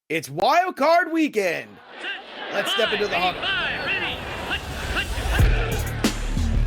It's Wild Card Weekend. Let's step into the huddle.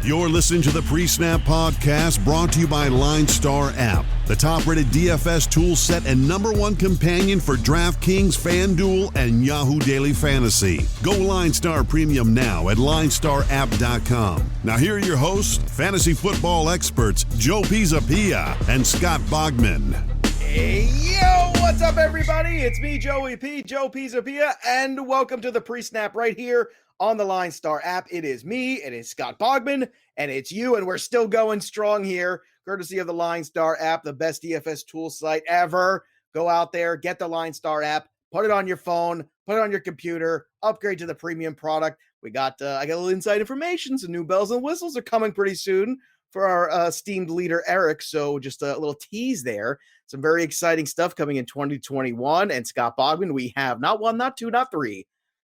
You're listening to the PreSnap Podcast, brought to you by LineStar app, the top-rated DFS tool set and #1 companion for DraftKings, FanDuel, and Yahoo Daily Fantasy. Go LineStar Premium now at LineStarApp.com. Now here are your hosts, fantasy football experts Joe Pisapia and Scott Bogman. Hey, yo, what's up, everybody? It's me, Joey P, Joe Pisapia, and welcome to the PreSnap right here on the LineStar app. It is me, it is Scott Bogman, and it's you, and we're still going strong here, courtesy of the LineStar app, the best DFS tool site ever. Go out there, get the LineStar app, put it on your phone, put it on your computer, upgrade to the premium product. I got a little inside information, some new bells and whistles are coming pretty soon for our esteemed leader, Eric, so just a little tease there. Some very exciting stuff coming in 2021, and Scott Bogman, we have not one, not two, not three,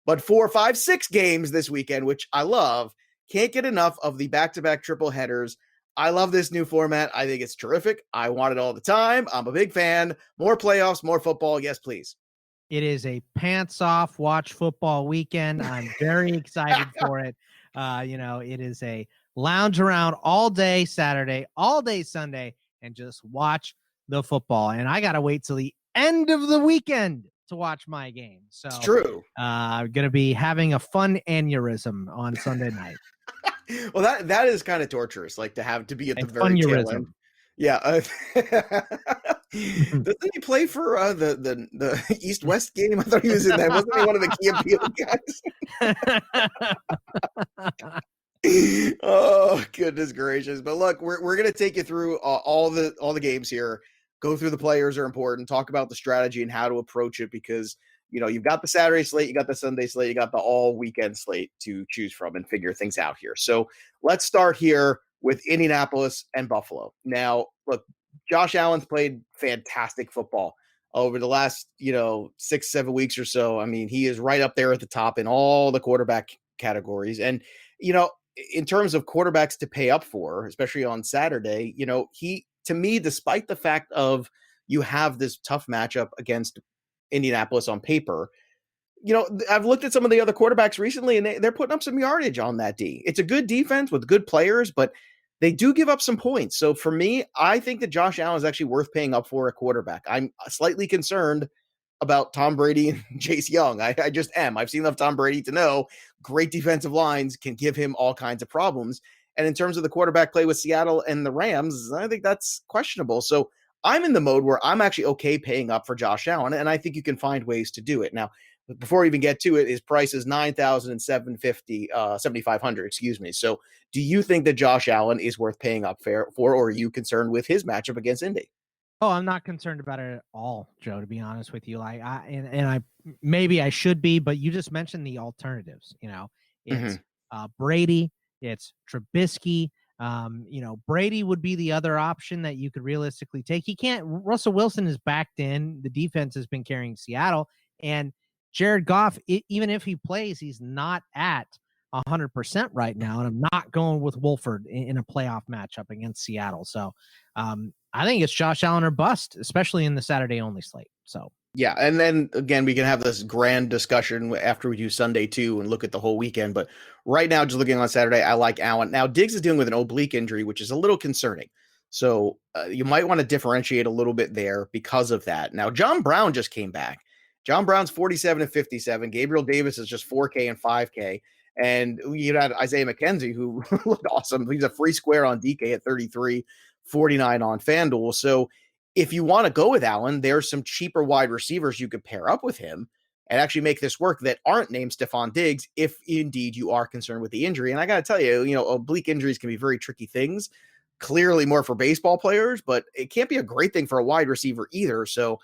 but 4, 5, 6 games this weekend, which I love. Can't get enough of the back-to-back triple headers. I love this new format. I think it's terrific. I want it all the time. I'm a big fan. More playoffs, more football. Yes, please. It is a pants-off watch football weekend. I'm very excited for it. It is a lounge around all day Saturday, all day Sunday, and just watch the football. And I got to wait till the end of the weekend to watch my game. So it's true. I'm going to be having a fun aneurysm on Sunday night. Well, that is kind of torturous, like to be at the very tail end. Yeah. Doesn't he play for the East-West game? I thought he was in that. Wasn't he one of the key appeal guys? Oh, goodness gracious. But look, we're going to take you through all the games here. Go through the players are important, talk about the strategy and how to approach it, because you've got the Saturday slate, you got the Sunday slate, you got the all weekend slate to choose from and figure things out here. So let's start here with Indianapolis and Buffalo. Now, look, Josh Allen's played fantastic football over the last 6-7 weeks or so. I mean, he is right up there at the top in all the quarterback categories. And in terms of quarterbacks to pay up for, especially on Saturday, he, to me, despite the fact of you have this tough matchup against Indianapolis on paper, I've looked at some of the other quarterbacks recently, and they're putting up some yardage on that D. It's a good defense with good players, but they do give up some points. So for me, I think that Josh Allen is actually worth paying up for a quarterback. I'm slightly concerned about Tom Brady and Chase Young. I just am. I've seen enough Tom Brady to know great defensive lines can give him all kinds of problems. And in terms of the quarterback play with Seattle and the Rams, I think that's questionable. So I'm in the mode where I'm actually okay paying up for Josh Allen, and I think you can find ways to do it. Now, before we even get to it, his price is $9,750, excuse me. So do you think that Josh Allen is worth paying up for, or are you concerned with his matchup against Indy? Oh, I'm not concerned about it at all, Joe, to be honest with you. I maybe I should be, but you just mentioned the alternatives. It's Brady, it's Trubisky. Brady would be the other option that you could realistically take. Russell Wilson is backed in. The defense has been carrying Seattle, and Jared Goff, even if he plays, he's not at 100% right now. And I'm not going with Wolford in a playoff matchup against Seattle. So I think it's Josh Allen or bust, especially in the Saturday only slate. So yeah, and then again, we can have this grand discussion after we do Sunday too and look at the whole weekend. But right now, just looking on Saturday, I like Allen. Now, Diggs is dealing with an oblique injury, which is a little concerning. So you might want to differentiate a little bit there because of that. Now, John Brown just came back. John Brown's 47-57. Gabriel Davis is just 4K and 5K. And you had Isaiah McKenzie, who looked awesome. He's a free square on DK at 33, 49 on FanDuel. So if you want to go with Allen, there's some cheaper wide receivers you could pair up with him and actually make this work that aren't named Stephon Diggs if indeed you are concerned with the injury. And I got to tell you, oblique injuries can be very tricky things, clearly more for baseball players, but it can't be a great thing for a wide receiver either. So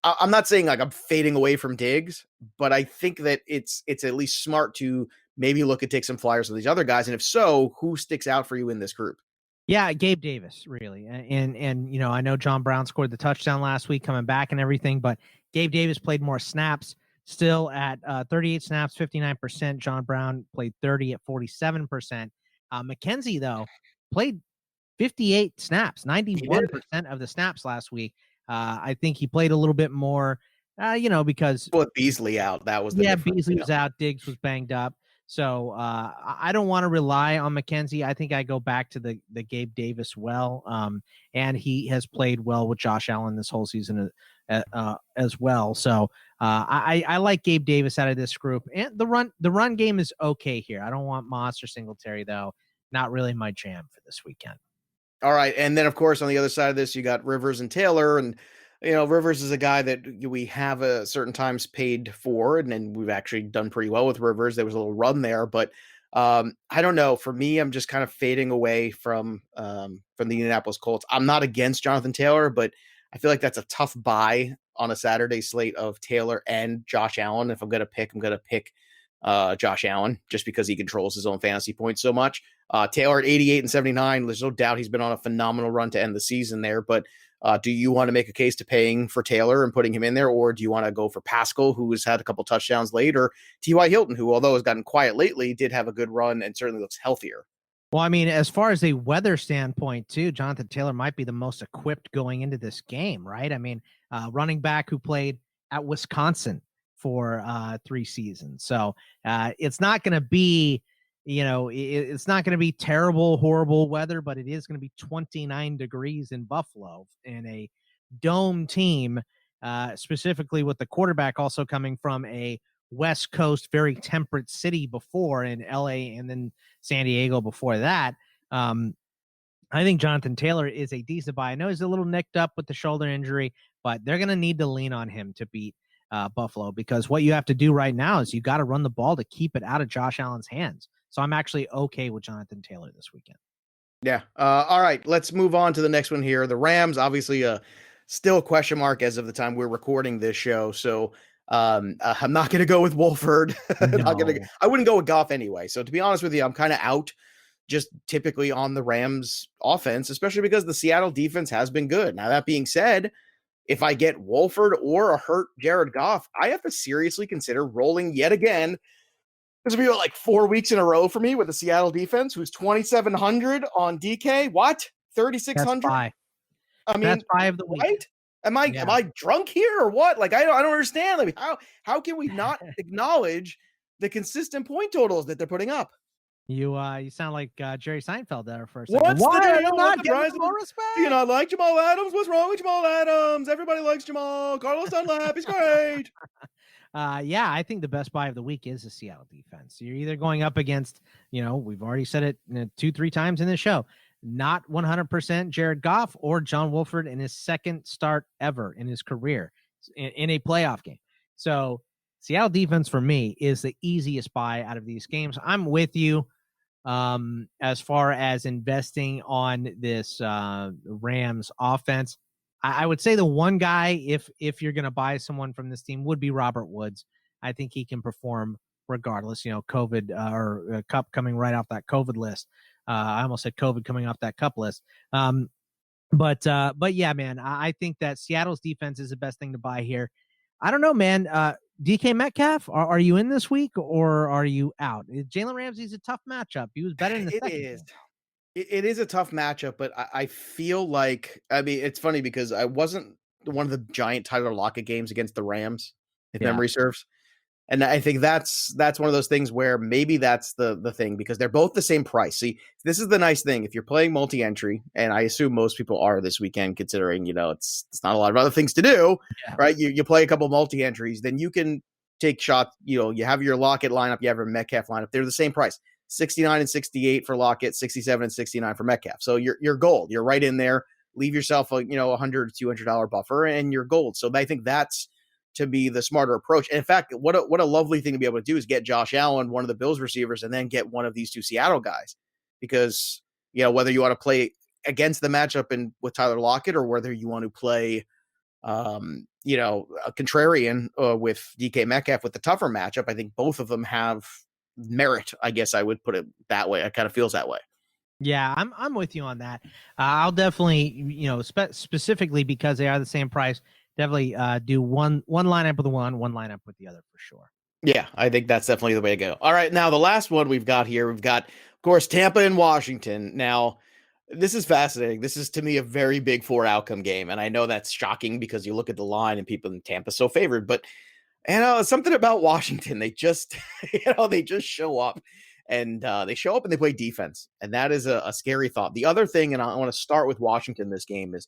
I'm not saying like I'm fading away from Diggs, but I think that it's at least smart to maybe look at take some flyers with these other guys. And if so, who sticks out for you in this group? Yeah, Gabe Davis, really. And I know John Brown scored the touchdown last week coming back and everything, but Gabe Davis played more snaps, still at 38 snaps, 59%. John Brown played 30 at 47%. McKenzie, though, played 58 snaps, 91% of the snaps last week. I think he played a little bit more Because With Beasley out, that was the difference. Beasley was out, Diggs was banged up. So I don't want to rely on McKenzie. I think I go back to the Gabe Davis and he has played well with Josh Allen this whole season as well. So I like Gabe Davis out of this group, and the run game is okay here. I don't want Moss or Singletary though. Not really my jam for this weekend. All right, and then of course on the other side of this, you got Rivers and Taylor, and Rivers is a guy that we have a certain times paid for, and then we've actually done pretty well with Rivers. There was a little run there, but I don't know. For me, I'm just kind of fading away from the Indianapolis Colts. I'm not against Jonathan Taylor, but I feel like that's a tough buy on a Saturday slate of Taylor and Josh Allen. If I'm going to pick Josh Allen just because he controls his own fantasy points so much. Taylor at 88 and 79. There's no doubt he's been on a phenomenal run to end the season there, but do you want to make a case to paying for Taylor and putting him in there, or do you want to go for Pascal, who has had a couple touchdowns late, or T.Y. Hilton, who, although has gotten quiet lately, did have a good run and certainly looks healthier? Well, I mean, as far as a weather standpoint, too, Jonathan Taylor might be the most equipped going into this game, right? I mean, running back who played at Wisconsin for 3 seasons. So it's not going to be, it's not going to be terrible, horrible weather, but it is going to be 29 degrees in Buffalo in a dome team, specifically with the quarterback also coming from a West Coast, very temperate city before in LA and then San Diego before that. I think Jonathan Taylor is a decent buy. I know he's a little nicked up with the shoulder injury, but they're going to need to lean on him to beat Buffalo, because what you have to do right now is you got to run the ball to keep it out of Josh Allen's hands. So I'm actually okay with Jonathan Taylor this weekend. Yeah. All right. Let's move on to the next one here. The Rams, obviously, still a question mark as of the time we're recording this show. So I'm not going to go with Wolford. No. I wouldn't go with Goff anyway. So to be honest with you, I'm kind of out just typically on the Rams offense, especially because the Seattle defense has been good. Now, that being said, if I get Wolford or a hurt Jared Goff, I have to seriously consider rolling yet again. This will be like 4 weeks in a row for me with the Seattle defense, who's 2,700 on DK. What? 3,600? I mean, that's 5 of the week. Right? Am I drunk here or what? Like, I don't understand. Like, how can we not acknowledge the consistent point totals that they're putting up? You sound like Jerry Seinfeld there for a second. Why are you not getting more respect? Do you not like Jamal Adams? What's wrong with Jamal Adams? Everybody likes Jamal. Carlos Dunlap, he's great. Yeah, I think the best buy of the week is the Seattle defense. You're either going up against, we've already said it 2-3 times in this show, not 100% Jared Goff or John Wolford in his second start ever in his career in a playoff game. So Seattle defense for me is the easiest buy out of these games. I'm with you as far as investing on this Rams offense. I would say the one guy, if you're going to buy someone from this team, would be Robert Woods. I think he can perform regardless, COVID or Cup coming right off that COVID list. I almost said COVID coming off that Cup list. But yeah, man, I think that Seattle's defense is the best thing to buy here. I don't know, man. DK Metcalf, are you in this week or are you out? Jalen Ramsey's a tough matchup. He was better in the second game. It is a tough matchup, but I feel like, it's funny because I wasn't one of the giant Tyler Lockett games against the Rams, if memory serves. And I think that's one of those things where maybe that's the thing, because they're both the same price. See, this is the nice thing. If you're playing multi-entry, and I assume most people are this weekend, considering, it's not a lot of other things to do, right? You play a couple multi-entries, then you can take shots. You have your Lockett lineup, you have your Metcalf lineup. They're the same price. 69 and 68 for Lockett, 67 and 69 for Metcalf. So you're gold. You're right in there. Leave yourself a $100 to $200 buffer, and you're gold. So I think that's to be the smarter approach. And in fact, what a lovely thing to be able to do is get Josh Allen, one of the Bills receivers, and then get one of these two Seattle guys, because whether you want to play against the matchup and with Tyler Lockett, or whether you want to play a contrarian with DK Metcalf with the tougher matchup, I think both of them have merit. I guess I would put it that way. It kind of feels that way. Yeah, I'm with you on that. I'll definitely, specifically because they are the same price, definitely do one lineup with one lineup with the other for sure. Yeah, I think that's definitely the way to go. All right, now the last one we've got here, of course, Tampa and Washington. Now, This is fascinating. This is, to me, a very big 4 outcome game. And I know that's shocking because you look at the line and people in Tampa so favored, but something about Washington, they just, they just show up and they show up and they play defense. And that is a scary thought. The other thing, and I want to start with Washington this game, is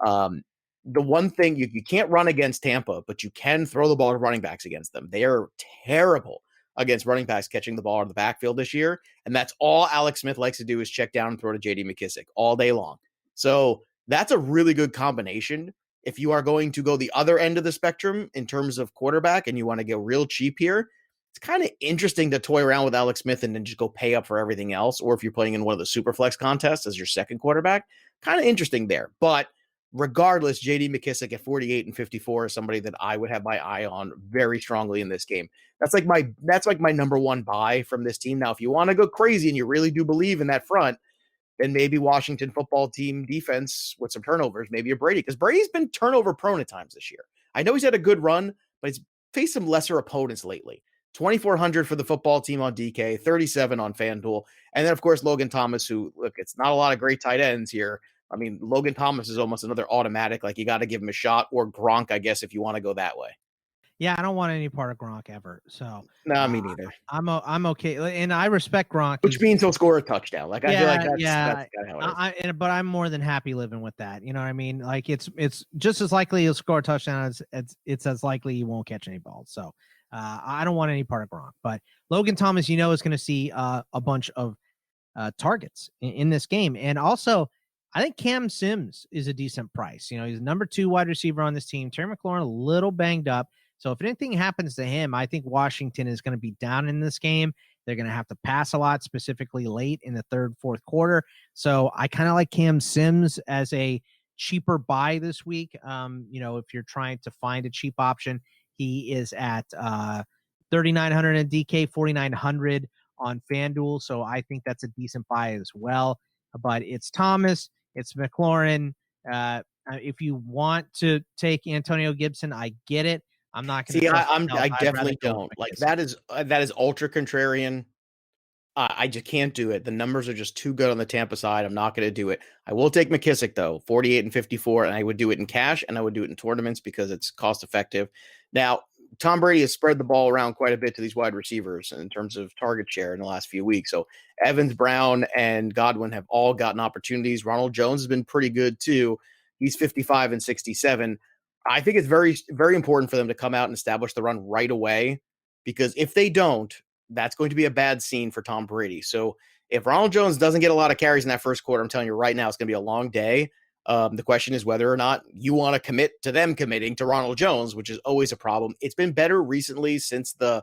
the one thing you can't run against Tampa, but you can throw the ball to running backs against them. They are terrible against running backs catching the ball out of the backfield this year. And that's all Alex Smith likes to do is check down and throw to JD McKissic all day long. So that's a really good combination. If you are going to go the other end of the spectrum in terms of quarterback and you want to get real cheap here, it's kind of interesting to toy around with Alex Smith and then just go pay up for everything else. Or if you're playing in one of the super flex contests as your second quarterback, kind of interesting there. But regardless, JD McKissic at 48 and 54 is somebody that I would have my eye on very strongly in this game. That's like my number one buy from this team. Now, if you want to go crazy and you really do believe in that front, then maybe Washington football team defense with some turnovers, maybe a Brady, because Brady's been turnover prone at times this year. I know he's had a good run, but he's faced some lesser opponents lately. 2,400 for the football team on DK, 37 on FanDuel. And then, of course, Logan Thomas, who, look, it's not a lot of great tight ends here. I mean, Logan Thomas is almost another automatic. Like, you got to give him a shot, or Gronk, I guess, if you want to go that way. Yeah, I don't want any part of Gronk ever. So no, me neither. I'm okay, and I respect Gronk, which means he'll score a touchdown. Like, I feel like that's kind of how it is. But I'm more than happy living with that. You know what I mean? Like, it's just as likely he'll score a touchdown as it's as likely he won't catch any balls. So I don't want any part of Gronk. But Logan Thomas, is going to see a bunch of targets in this game, and also I think Cam Sims is a decent price. He's number 2 wide receiver on this team. Terry McLaurin a little banged up. So if anything happens to him, I think Washington is going to be down in this game. They're going to have to pass a lot, specifically late in the third, fourth quarter. So I kind of like Cam Sims as a cheaper buy this week. If you're trying to find a cheap option, he is at 3,900 in DK, 4,900 on FanDuel. So I think that's a decent buy as well. But it's Thomas, it's McLaurin. If you want to take Antonio Gibson, I get it. I'm not going to. See, I definitely don't. Like, that is ultra contrarian. I just can't do it. The numbers are just too good on the Tampa side. I'm not going to do it. I will take McKissic though, 48 and 54, and I would do it in cash and I would do it in tournaments because it's cost effective. Now, Tom Brady has spread the ball around quite a bit to these wide receivers in terms of target share in the last few weeks. So Evans, Brown, and Godwin have all gotten opportunities. Ronald Jones has been pretty good too. He's 55 and 67. I think it's very, very important for them to come out and establish the run right away, because if they don't, that's going to be a bad scene for Tom Brady. So if Ronald Jones doesn't get a lot of carries in that first quarter, I'm telling you right now, it's going to be a long day. The question is whether or not you want to commit to them committing to Ronald Jones, which is always a problem. It's been better recently since the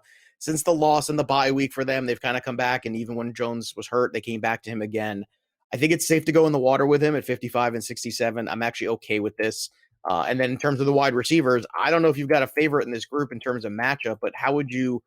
loss in the bye week for them. They've kind of come back, and even when Jones was hurt, they came back to him again. I think it's safe to go in the water with him at 55 and 67. I'm actually okay with this. And then in terms of the wide receivers, I don't know if you've got a favorite in this group in terms of matchup, but how would you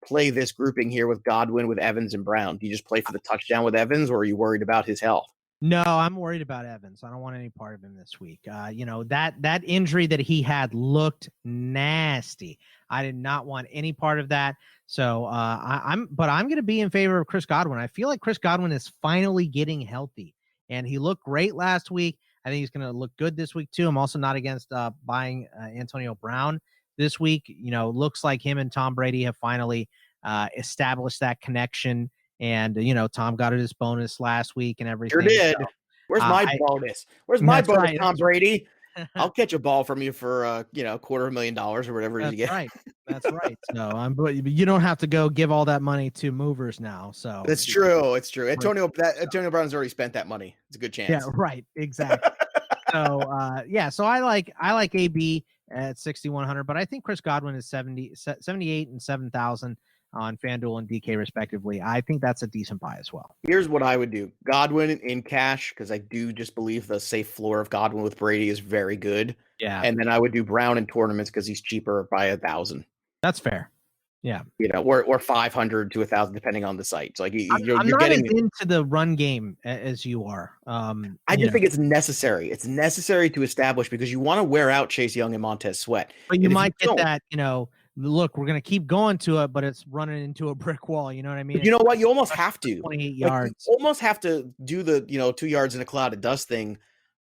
play this grouping here with Godwin, with Evans, and Brown? Do you just play for the touchdown with Evans, or are you worried about his health? No, I'm worried about Evans. I don't want any part of him this week. That injury that he had looked nasty. I did not want any part of that. So I'm going to be in favor of Chris Godwin. I feel like Chris Godwin is finally getting healthy, and he looked great last week. I think he's going to look good this week too. I'm also not against buying Antonio Brown this week. Looks like him and Tom Brady have finally established that connection. And, Tom got his bonus last week and everything. Sure did. So, Where's my bonus? Where's my bonus, right, Tom Brady? I'll catch a ball from you for, $250,000 or whatever you get. Right. That's right. So but you don't have to go give all that money to movers now. So that's true. It's true. Antonio Brown's already spent that money. It's a good chance. Yeah, right. Exactly. So I like AB at 6,100, but I think Chris Godwin is 78 and 7,000 on FanDuel and DK respectively. I think that's a decent buy as well. Here's what I would do. Godwin in cash, because I do just believe the safe floor of Godwin with Brady is very good. Yeah. And then I would do Brown in tournaments because he's cheaper by 1,000. That's fair. Yeah. Or 500 to 1,000 depending on the site. So like you're not getting into the run game as you are. I just think it's necessary. It's necessary to establish because you want to wear out Chase Young and Montez Sweat. But you might get that, look, we're going to keep going to it, but it's running into a brick wall. You know what I mean? But you know what? You almost have to. 28 Like, yards. you almost have to do the 2 yards in a cloud of dust thing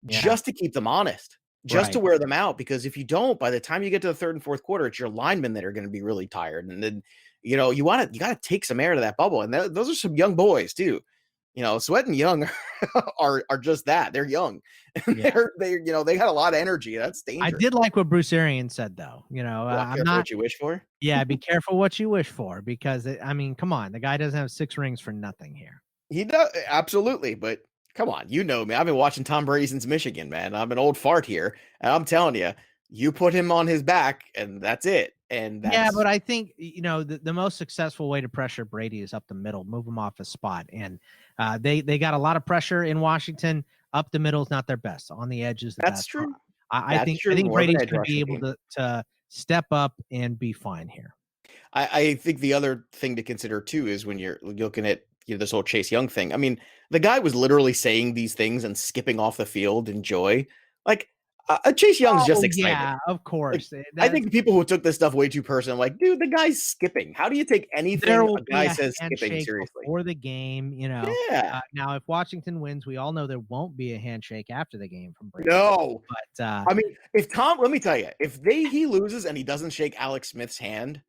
just to keep them honest, just to wear them out. Because if you don't, by the time you get to the third and fourth quarter, it's your linemen that are going to be really tired. And then, you got to take some air to that bubble. And those are some young boys too. Sweat and Young are just that. They're young. And they got a lot of energy. That's dangerous. I did like what Bruce Arians said, though. I'm not what you wish for. Yeah, be careful what you wish for, because come on, the guy doesn't have 6 rings for nothing here. He does, absolutely, but come on, me. I've been watching Tom Brady since Michigan, man. I'm an old fart here, and I'm telling you, you put him on his back, and that's it. And but I think the most successful way to pressure Brady is up the middle, move him off his spot, and they got a lot of pressure in Washington. Up the middle is not their best. On the edge is the best. That's true. I think Brady's going to be able to step up and be fine here. I think the other thing to consider too is when you're looking at this whole Chase Young thing. I mean, the guy was literally saying these things and skipping off the field in joy. Like, Chase Young's just excited. Yeah, of course. I think people who took this stuff way too personal, like, dude, the guy's skipping. How do you take anything a guy says skipping seriously? Before the game, Yeah. Now, if Washington wins, we all know there won't be a handshake after the game from Brady. No. But I mean, let me tell you, if he loses and he doesn't shake Alex Smith's hand,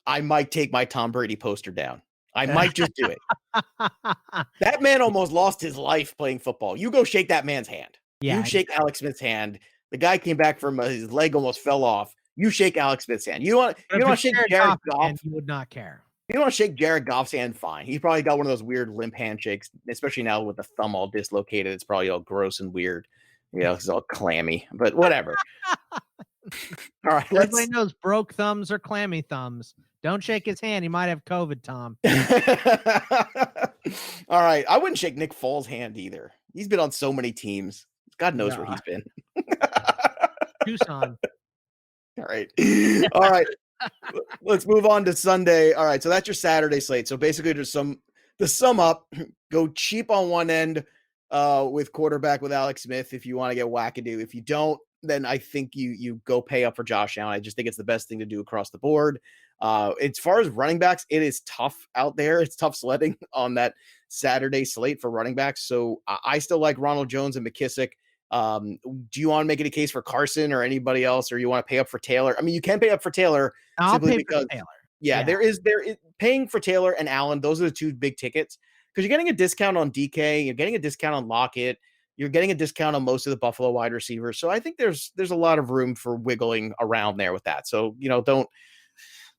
I might take my Tom Brady poster down. I might just do it. That man almost lost his life playing football. You go shake that man's hand. Yeah, you shake Alex Smith's hand. The guy came back from his leg almost fell off. You shake Alex Smith's hand. You want to shake Jared Goff? You would not care. You want to shake Jared Goff's hand? Fine. He's probably got one of those weird limp handshakes, especially now with the thumb all dislocated. It's probably all gross and weird. It's all clammy. But whatever. All right. Everybody knows broke thumbs or clammy thumbs. Don't shake his hand. He might have COVID, Tom. All right. I wouldn't shake Nick Foles' hand either. He's been on so many teams. God knows where he's been. Tucson. All right. All right. Let's move on to Sunday. All right. So that's your Saturday slate. So basically just to sum up, go cheap on one end with quarterback with Alex Smith if you want to get wackadoo. If you don't, then I think you go pay up for Josh Allen. I just think it's the best thing to do across the board. As far as running backs, it is tough out there. It's tough sledding on that Saturday slate for running backs. So I still like Ronald Jones and McKissick. Do you want to make it a case for Carson or anybody else, or you want to pay up for Taylor? I mean, you can pay up for Taylor simply because Taylor. Yeah, there is paying for Taylor and Allen. Those are the two big tickets because you're getting a discount on DK, you're getting a discount on Lockett, you're getting a discount on most of the Buffalo wide receivers. So I think there's a lot of room for wiggling around there with that. So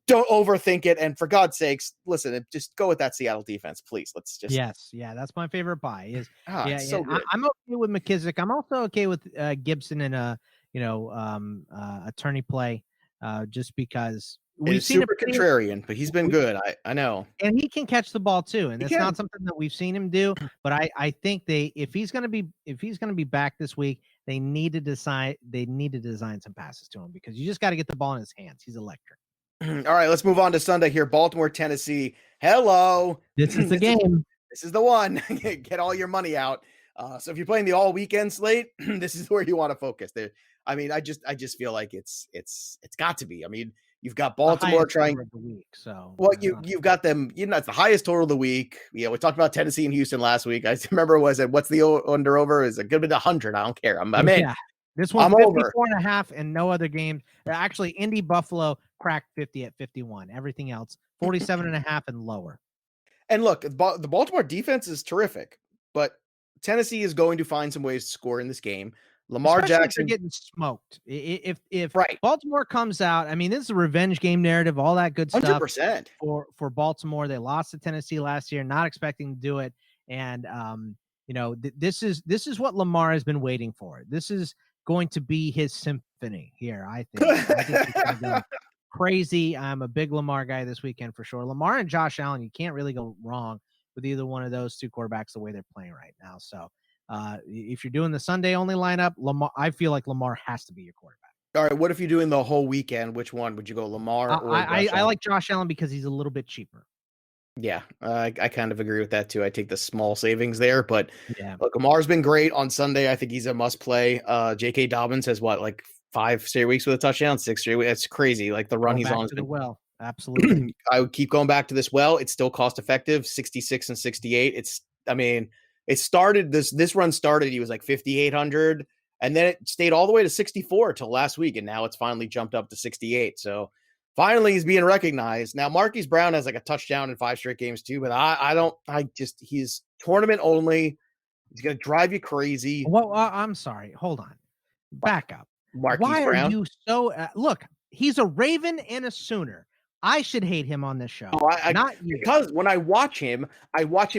don't overthink it. And for God's sakes, listen, just go with that Seattle defense, please. Let's just. Yes. Yeah. That's my favorite buy So good. I'm okay with McKissick. I'm also okay with Gibson and attorney play just because we've seen super contrarian, but he's been good. I know. And he can catch the ball too. And it's not something that we've seen him do, but I think if he's going to be back this week, they need to design some passes to him because you just got to get the ball in his hands. He's electric. All right, let's move on to Sunday here. Baltimore, Tennessee. Hello. This is the game. This is the one. Get all your money out. So if you're playing the all weekend slate, this is where you want to focus. There. I mean, I just feel like it's got to be. I mean, you've got Baltimore trying the week. So you've got them. It's the highest total of the week. Yeah, we talked about Tennessee and Houston last week. I remember what's the under over? Is it good to 100? I don't care. I'm in. Yeah. This one's 54.5 and no other games. Actually, Indy Buffalo cracked 50 at 51. Everything else 47.5 and lower. And look, the Baltimore defense is terrific, but Tennessee is going to find some ways to score in this game. Lamar Jackson getting smoked. If Baltimore comes out, I mean, this is a revenge game narrative, all that good stuff. 100% for Baltimore. They lost to Tennessee last year, not expecting to do it, and this is what Lamar has been waiting for. This is going to be his symphony here. I think he's going to go crazy. I'm a big Lamar guy this weekend for sure. Lamar and Josh Allen, you can't really go wrong with either one of those two quarterbacks the way they're playing right now. So if you're doing the Sunday only lineup, I feel like Lamar has to be your quarterback. All right. What if you're doing the whole weekend? Which one would you go, Lamar or I like Josh Allen because he's a little bit cheaper. Yeah, I kind of agree with that too. I take the small savings there, but look, Lamar's been great on Sunday. I think he's a must play. J.K. Dobbins has 5 straight weeks with a touchdown, 6 straight weeks. That's crazy. Like the run he's on. To the well. Absolutely. I would keep going back to this well. It's still cost effective, 66 and 68. It started this run started, he was like 5,800, and then it stayed all the way to 64 till last week, and now it's finally jumped up to 68. So finally he's being recognized. Now Marquise Brown has like a touchdown in 5 straight games too, but he's tournament only. He's gonna drive you crazy. Well, I'm sorry. Hold on. Back up. Marquise Why Brown? Are you so look, he's a Raven and a Sooner. I should hate him on this show. Not you. Because when I watch him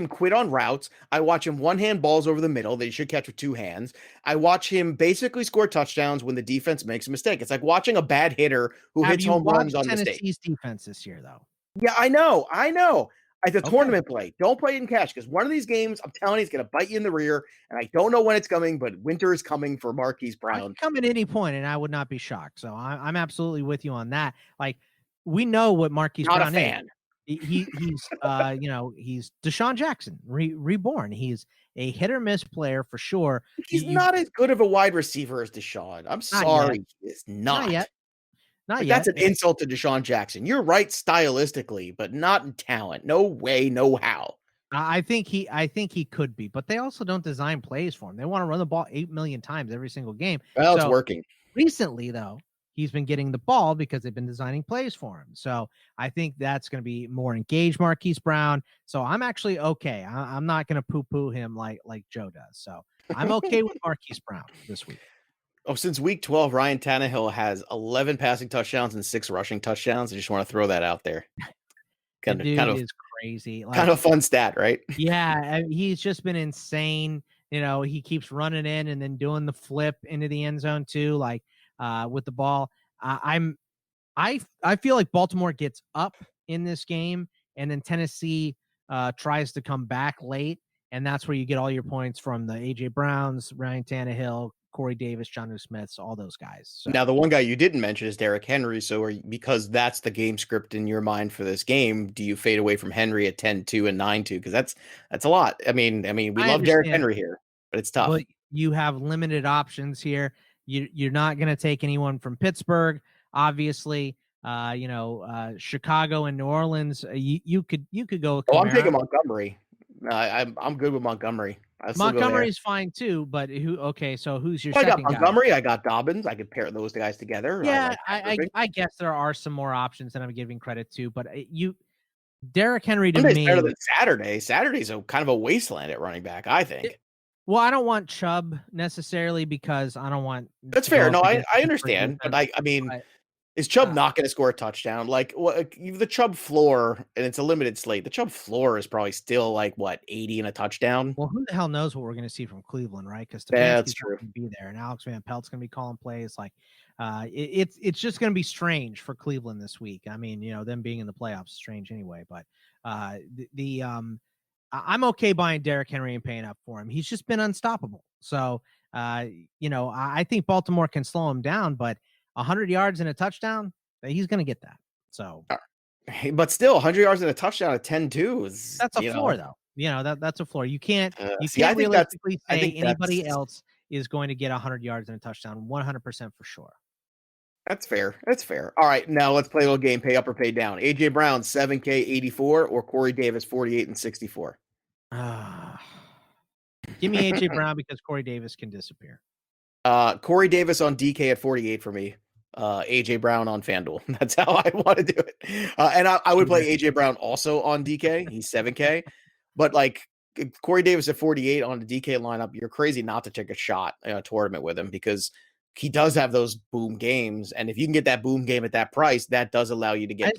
quit on routes. I watch him one-hand balls over the middle that he should catch with 2 hands. I watch him basically score touchdowns when the defense makes a mistake. It's like watching a bad hitter who hits home runs on mistake. Tennessee's defense this year, though. Yeah, I know. It's a tournament play. Don't play it in cash, because one of these games, I'm telling you, it's going to bite you in the rear, and I don't know when it's coming, but winter is coming for Marquise Brown. It can come at any point, and I would not be shocked. So I'm absolutely with you on that. Like, we know what Marquise Brown is. He's he's Deshaun Jackson reborn. He's a hit or miss player for sure. He's not as good of a wide receiver as Deshaun. I'm sorry, he is not. Not yet. That's an insult to Deshaun Jackson. You're right stylistically, but not in talent. No way, no how. I think he could be, but they also don't design plays for him. They want to run the ball 8 million times every single game. Well, it's working. Recently, though, he's been getting the ball because they've been designing plays for him. So I think that's going to be more engaged Marquise Brown. So I'm actually okay. I'm not going to poo-poo him like Joe does. So I'm okay with Marquise Brown this week. Oh, since week 12, Ryan Tannehill has 11 passing touchdowns and 6 rushing touchdowns. I just want to throw that out there. Kind of is crazy. Kind of a fun stat, right? Yeah, he's just been insane. He keeps running in and then doing the flip into the end zone too, like with the ball. I feel like Baltimore gets up in this game, and then Tennessee tries to come back late, and that's where you get all your points from the AJ Browns, Ryan Tannehill, Corey Davis, Jonnu Smiths, all those guys. So. Now, the one guy you didn't mention is Derrick Henry. So because that's the game script in your mind for this game, do you fade away from Henry at 10-2 and 9-2? Because that's a lot. I mean, we love Derrick Henry here, but it's tough. Well, you have limited options here. You're not going to take anyone from Pittsburgh, obviously. Chicago and New Orleans. You could go. Oh, I'm taking Montgomery. I'm good with Montgomery. Montgomery's fine too, but who? Okay, so who's your? I second got Montgomery. guy? I got Dobbins. I could pair those guys together. Yeah, I guess there are some more options that I'm giving credit to, but Derrick Henry to me better than Saturday. Saturday's a kind of a wasteland at running back, I think. Well, I don't want Chubb necessarily because I don't want. That's fair. No, I understand, but I mean. Is Chubb not going to score a touchdown? Like, the Chubb floor, and it's a limited slate. The Chubb floor is probably still like 80 and a touchdown. Well, who the hell knows what we're going to see from Cleveland, right? Because that's true. Going to be there, and Alex Van Pelt's going to be calling plays. Like, it's just going to be strange for Cleveland this week. I mean, them being in the playoffs is strange anyway. But I'm okay buying Derrick Henry and paying up for him. He's just been unstoppable. So, I think Baltimore can slow him down, but 100 yards and a touchdown, he's going to get that. So, but still 100 yards and a touchdown at 10-2 is that's a floor though. That's a floor. You can't can't realistically say anybody else is going to get 100 yards and a touchdown 100% for sure. That's fair. All right, now let's play a little game. Pay up or pay down. AJ Brown 7K 84 or Corey Davis 48 and 64. Give me AJ Brown because Corey Davis can disappear. Corey Davis on DK at 48 for me. AJ Brown on FanDuel. That's how I want to do it. And I would play AJ Brown also on DK. He's 7K. But Corey Davis at 48 on the DK lineup, you're crazy not to take a shot in a tournament with him because he does have those boom games. And if you can get that boom game at that price, that does allow you to get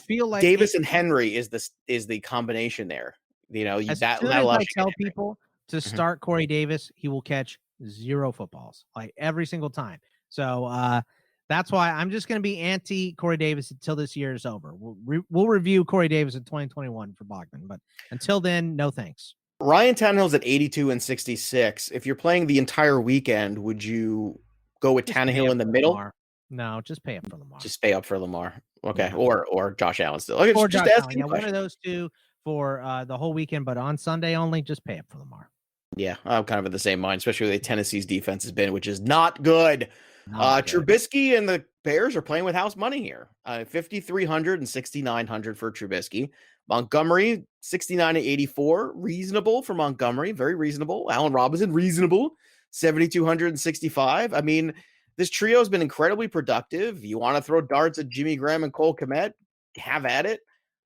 feel like Davis and Henry is the combination there. That allows I tell people to start Corey Davis, he will catch 0 footballs every single time. So that's why I'm just going to be anti Corey Davis until this year is over. We'll review Corey Davis in 2021 for Bogman, but until then, no thanks. Ryan Tannehill's at 82 and 66. If you're playing the entire weekend, would you go with Tannehill in the middle? Lamar. No, just pay up for Lamar. Just pay up for Lamar. Okay, yeah. Or Josh Allen still. Okay, or Josh Allen. Yeah, one of those two for the whole weekend, but on Sunday only, just pay up for Lamar. Yeah, I'm kind of in the same mind, especially with Tennessee's defense has been, which is not good. Not good. Trubisky and the Bears are playing with house money here. 5,300 and 6,900 for Trubisky. Montgomery, 69 to 84. Reasonable for Montgomery. Very reasonable. Allen Robinson, reasonable. 7,265. I mean, this trio has been incredibly productive. You want to throw darts at Jimmy Graham and Cole Kmet? Have at it.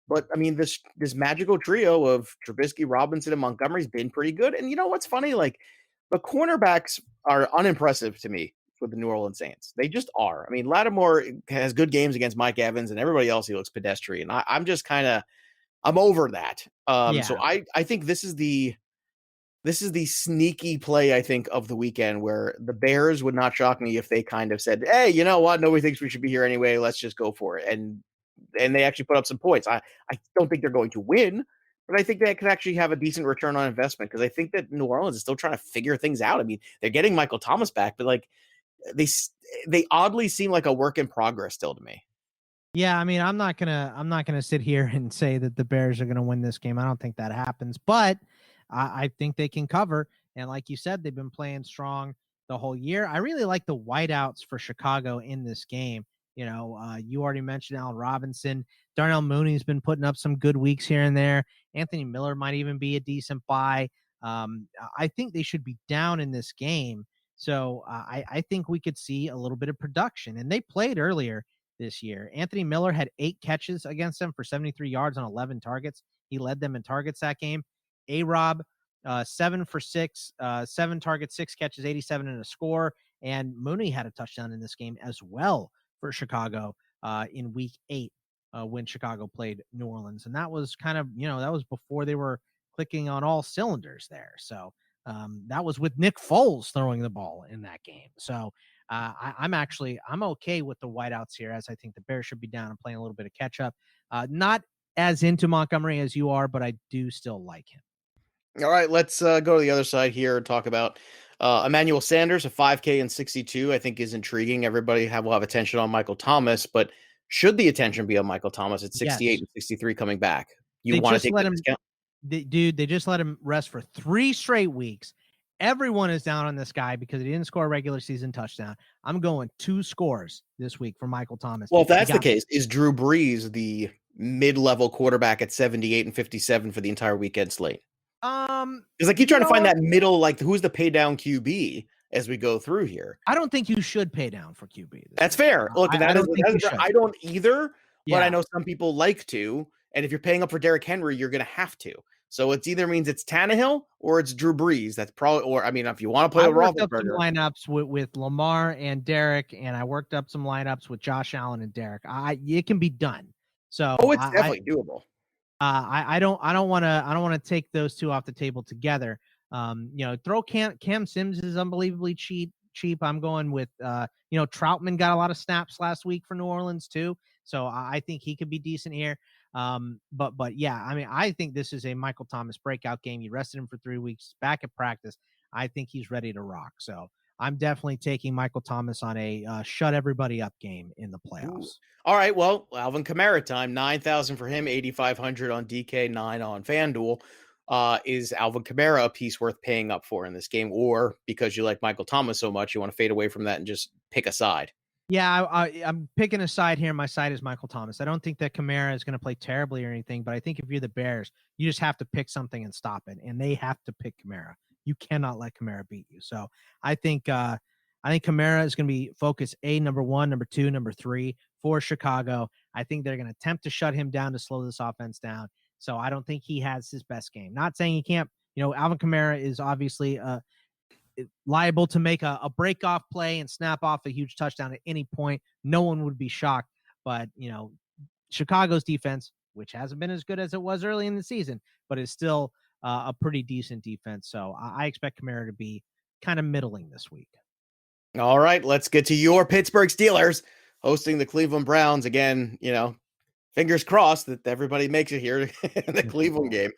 But I mean, this magical trio of Trubisky, Robinson, and Montgomery's been pretty good. And you know what's funny? Like, the cornerbacks are unimpressive to me with the New Orleans Saints. They just are. I mean, Lattimore has good games against Mike Evans, and everybody else, he looks pedestrian. I'm just kind of, I'm over that. So I think this is the sneaky play, I think, of the weekend, where the Bears would not shock me if they kind of said, hey, you know what? Nobody thinks we should be here anyway. Let's just go for it. And they actually put up some points. I don't think they're going to win, but I think they could actually have a decent return on investment, because I think that New Orleans is still trying to figure things out. I mean, they're getting Michael Thomas back, but like they oddly seem like a work in progress still to me. Yeah, I mean, I'm not gonna sit here and say that the Bears are gonna win this game. I don't think that happens, but I think they can cover. And like you said, they've been playing strong the whole year. I really like the wideouts for Chicago in this game. You know, you already mentioned Allen Robinson. Darnell Mooney's been putting up some good weeks here and there. Anthony Miller might even be a decent buy. I think they should be down in this game. So I think we could see a little bit of production. And they played earlier this year. Anthony Miller had 8 catches against them for 73 yards on 11 targets. He led them in targets that game. A-Rob, 7 for 6, 7 targets, 6 catches, 87 and a score. And Mooney had a touchdown in this game as well for Chicago in week 8 when Chicago played New Orleans. And that was kind of, that was before they were clicking on all cylinders there. So that was with Nick Foles throwing the ball in that game. So I'm okay with the wideouts here, as I think the Bears should be down and playing a little bit of catch up. Not as into Montgomery as you are, but I do still like him. All right, let's go to the other side here and talk about Emmanuel Sanders, a 5K and 62, I think is intriguing. Everybody will have attention on Michael Thomas, but should the attention be on Michael Thomas at 68 and 63 coming back? You want to take that discount? They just let him rest for 3 straight weeks. Everyone is down on this guy because he didn't score a regular season touchdown. I'm going 2 scores this week for Michael Thomas. Well, if that's the case, is Drew Brees the mid-level quarterback at 78 and 57 for the entire weekend slate? Because I keep trying to find that middle, like who's the pay down QB as we go through here. I don't think you should pay down for QB. That's fair. Look, I don't either, but I know some people like to. And if you're paying up for Derrick Henry, you're going to have to. So it's either means it's Tannehill or it's Drew Brees. That's probably, or I mean, if you want to play the Roethlisberger. Lineups with Lamar and Derrick, and I worked up some lineups with Josh Allen and Derrick. It can be done. So it's definitely doable. I don't want to take those two off the table together. Throw Cam Sims is unbelievably cheap. I'm going with Troutman got a lot of snaps last week for New Orleans too, so I think he could be decent here. But yeah, I mean, I think this is a Michael Thomas breakout game. You rested him for 3 weeks, back at practice. I think he's ready to rock. So I'm definitely taking Michael Thomas on a shut everybody up game in the playoffs. Ooh. All right, well, Alvin Kamara time, 9,000 for him, 8,500 on DK, 9 on FanDuel. Is Alvin Kamara a piece worth paying up for in this game, or because you like Michael Thomas so much, you want to fade away from that and just pick a side? Yeah, I'm picking a side here. My side is Michael Thomas. I don't think that Kamara is going to play terribly or anything, but I think if you're the Bears, you just have to pick something and stop it, and they have to pick Kamara. You cannot let Kamara beat you. So I think Kamara is going to be focus number 1, number 2, number 3 for Chicago. I think they're going to attempt to shut him down to slow this offense down. So I don't think he has his best game. Not saying he can't. Alvin Kamara is obviously liable to make a break-off play and snap off a huge touchdown at any point. No one would be shocked. But, Chicago's defense, which hasn't been as good as it was early in the season, but is still a pretty decent defense. So I expect Kamara to be kind of middling this week. All right, let's get to your Pittsburgh Steelers hosting the Cleveland Browns again. Fingers crossed that everybody makes it here in the Cleveland game.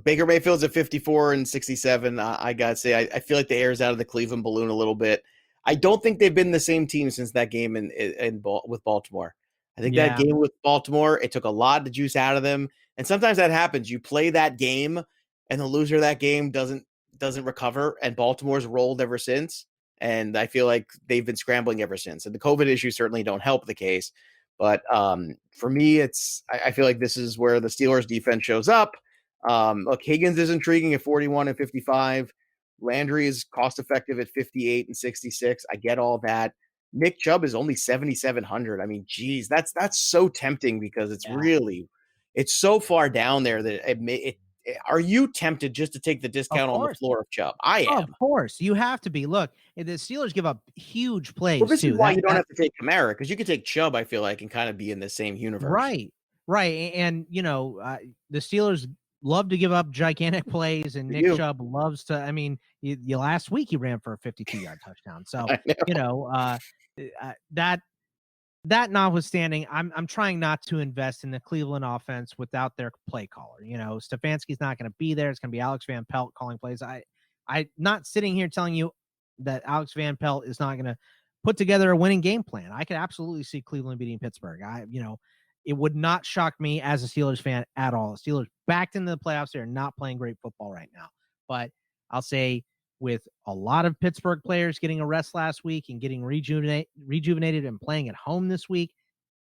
Baker Mayfield's at 54 and 67. I gotta say, I feel like the air's out of the Cleveland balloon a little bit. I don't think they've been the same team since that game with Baltimore. I think that game with Baltimore, it took a lot of juice out of them. And sometimes that happens. You play that game and the loser of that game doesn't recover, and Baltimore's rolled ever since. And I feel like they've been scrambling ever since. And the COVID issues certainly don't help the case. But for me, I feel like this is where the Steelers defense shows up. Look, Higgins is intriguing at 41 and 55. Landry is cost effective at 58 and 66. I get all that. Nick Chubb is only 7,700. I mean, geez, that's so tempting because it's so far down there that are you tempted just to take the discount on the floor of Chubb? I am. Of course, you have to be. Look, the Steelers give up huge plays. Well, this too. is why you don't have to take Kamara, because you could take Chubb, I feel like, and kind of be in the same universe. Right. And the Steelers love to give up gigantic plays, and Nick Chubb loves to. I mean, last week he ran for a 52-yard touchdown. So that notwithstanding, I'm trying not to invest in the Cleveland offense without their play caller. Stefanski's not going to be there. It's going to be Alex Van Pelt calling plays. I'm not sitting here telling you that Alex Van Pelt is not going to put together a winning game plan. I could absolutely see Cleveland beating Pittsburgh. It would not shock me as a Steelers fan at all. Steelers backed into the playoffs. They're not playing great football right now. But I'll say, with a lot of Pittsburgh players getting a rest last week and getting rejuvenated and playing at home this week,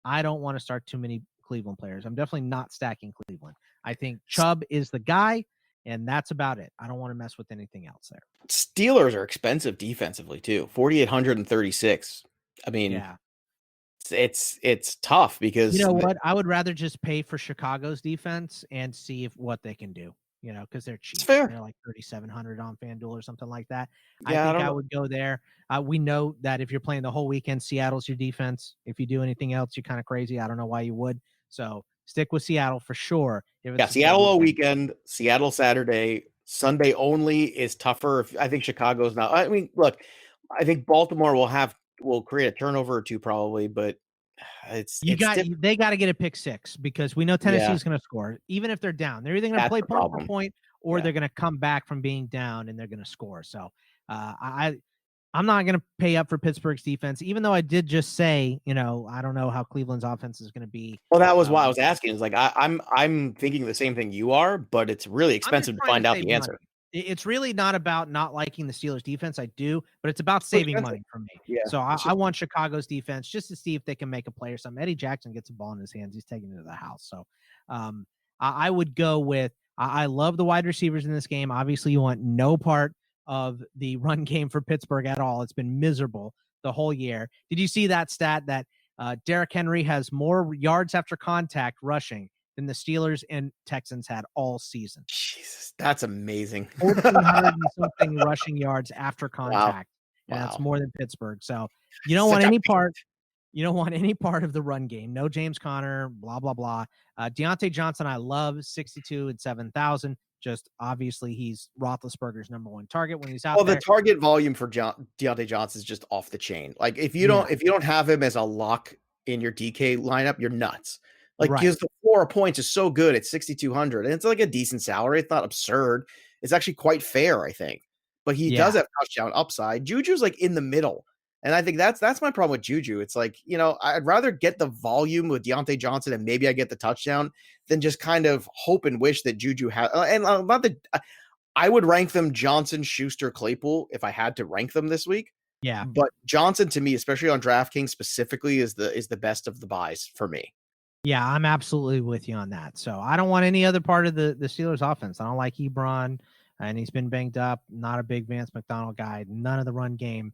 I don't want to start too many Cleveland players. I'm definitely not stacking Cleveland. I think Chubb is the guy, and that's about it. I don't want to mess with anything else there. Steelers are expensive defensively too. 4,836. I mean, it's tough because you know what? I would rather just pay for Chicago's defense and see what they can do. Because they're cheap. They're like 3,700 on FanDuel or something like that. Yeah, I think I would go there. We know that if you're playing the whole weekend, Seattle's your defense. If you do anything else, you're kind of crazy. I don't know why you would. So stick with Seattle for sure. Seattle all weekend, Seattle Saturday, Sunday only is tougher. I think Chicago's not. I mean, look, I think Baltimore will create a turnover or two probably, but they got to get a pick six, because we know Tennessee's going to score even if they're down. They're either going to play point for point, or they're going to come back from being down and they're going to score. So I'm not going to pay up for Pittsburgh's defense, even though I did just say, I don't know how Cleveland's offense is going to be. Well, that was why I was asking. It's like I'm thinking the same thing you are, but it's really expensive to find out the answer. It's really not about not liking the Steelers defense. I do, but it's about saving money for me. Yeah, so I want Chicago's defense just to see if they can make a play or something. Eddie Jackson gets a ball in his hands. He's taking it to the house. So I would go with, I love the wide receivers in this game. Obviously, you want no part of the run game for Pittsburgh at all. It's been miserable the whole year. Did you see that stat that Derrick Henry has more yards after contact rushing than the Steelers and Texans had all season? Jesus, that's amazing. 1,400 and something rushing yards after contact. Wow. And that's more than Pittsburgh. So you don't want any part. You don't want any part of the run game. No James Conner, blah, blah, blah. Deontay Johnson, I love, 62 and 7,000. Just obviously he's Roethlisberger's number one target when he's out there. Well, the target volume for Deontay Johnson is just off the chain. Like if you don't have him as a lock in your DK lineup, you're nuts. Like, because the floor of points is so good at 6,200, and it's like a decent salary. It's not absurd. It's actually quite fair, I think. But he does have touchdown upside. Juju's like in the middle. And I think that's my problem with Juju. It's like, I'd rather get the volume with Deontay Johnson and maybe I get the touchdown than just kind of hope and wish that Juju has. And not that I would rank them Johnson, Schuster, Claypool if I had to rank them this week. Yeah. But Johnson, to me, especially on DraftKings specifically, is the best of the buys for me. Yeah, I'm absolutely with you on that. So I don't want any other part of the Steelers offense. I don't like Ebron, and he's been banged up. Not a big Vance McDonald guy. None of the run game.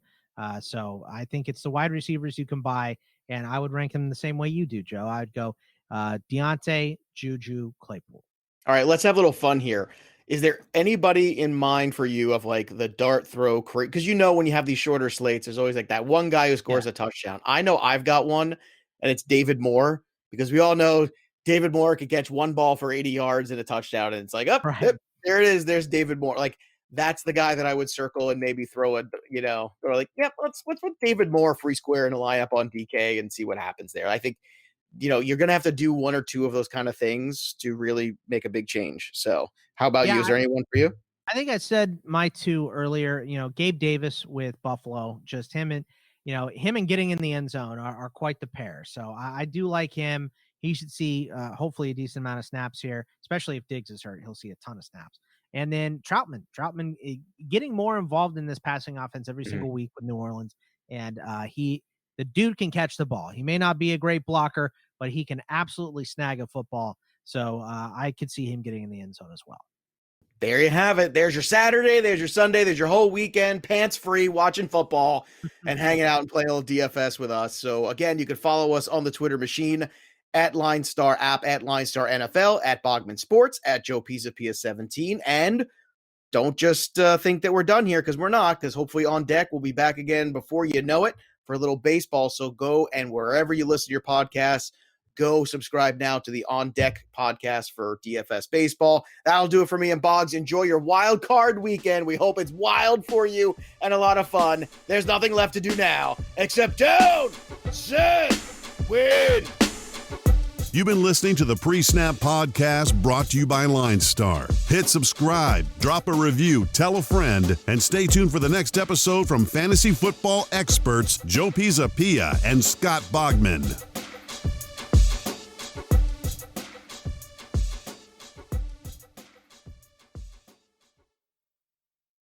So I think it's the wide receivers you can buy, and I would rank them the same way you do, Joe. I'd go Deontay, Juju, Claypool. All right, let's have a little fun here. Is there anybody in mind for you of like the dart throw? Because when you have these shorter slates, there's always like that one guy who scores a touchdown. I know I've got one, and it's David Moore, because we all know David Moore could catch one ball for 80 yards and a touchdown, and it's like, there it is. There's David Moore. Like, that's the guy that I would circle and maybe throw or like, let's put David Moore free square in a lineup on DK and see what happens there. I think, you're going to have to do one or two of those kind of things to really make a big change. So how about you? Is there anyone for you? I think I said my two earlier, Gabe Davis with Buffalo, just him and getting in the end zone are quite the pair. So I do like him. He should see hopefully a decent amount of snaps here, especially if Diggs is hurt. He'll see a ton of snaps. And then Troutman getting more involved in this passing offense every single week with New Orleans. And the dude can catch the ball. He may not be a great blocker, but he can absolutely snag a football. So I could see him getting in the end zone as well. There you have it. There's your Saturday. There's your Sunday. There's your whole weekend, pants free, watching football and hanging out and playing a little DFS with us. So again, you can follow us on the Twitter machine at LineStar app, at LineStar NFL, at Bogman Sports, at Joe Pisa PS17. And don't just think that we're done here, because we're not, because hopefully On Deck will be back again before you know it for a little baseball. So go, and wherever you listen to your podcasts, go subscribe now to the On Deck podcast for DFS baseball. That'll do it for me and Boggs. Enjoy your wild card weekend. We hope it's wild for you and a lot of fun. There's nothing left to do now except don't sit, win. You've been listening to the PreSnap Podcast, brought to you by LineStar. Hit subscribe, drop a review, tell a friend, and stay tuned for the next episode from fantasy football experts Joe Pisapia and Scott Bogman.